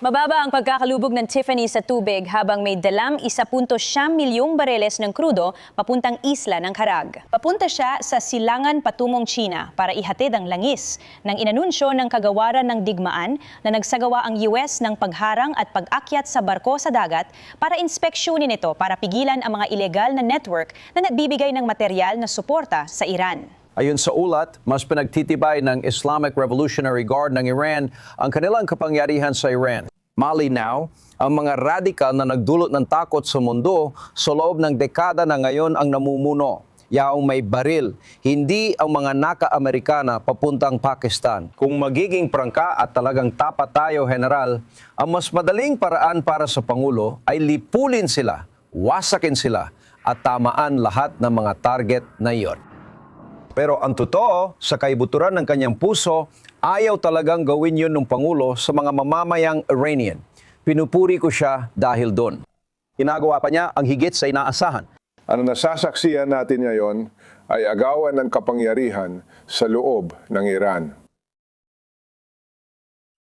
Mababa ang pagkakalubog ng Tiffany sa tubig habang may dalang 1.7 milyong bareles ng krudo papuntang isla ng Carag. Papunta siya sa silangan patungong China para ihatid ang langis ng inanunsyo ng kagawaran ng digmaan na nagsagawa ang US ng pagharang at pag-akyat sa barko sa dagat para inspeksyonin ito para pigilan ang mga ilegal na network na nagbibigay ng material na suporta sa Iran. Ayon sa ulat, mas pinagtitibay ng Islamic Revolutionary Guard ng Iran ang kanilang kapangyarihan sa Iran. Malinaw, ang mga radikal na nagdulot ng takot sa mundo sa loob ng dekada na ngayon ang namumuno. Yaong may baril, hindi ang mga naka-Amerikana papuntang Pakistan. Kung magiging prangka at talagang tapat tayo, General, ang mas madaling paraan para sa Pangulo ay lipulin sila, wasakin sila, at tamaan lahat ng mga target na iyon. Pero ang totoo, sa kaibuturan ng kanyang puso, ayaw talagang gawin yun ng Pangulo sa mga mamamayang Iranian. Pinupuri ko siya dahil doon. Ginagawa pa niya ang higit sa inaasahan. Ang nasasaksihan natin ngayon ay agawan ng kapangyarihan sa loob ng Iran.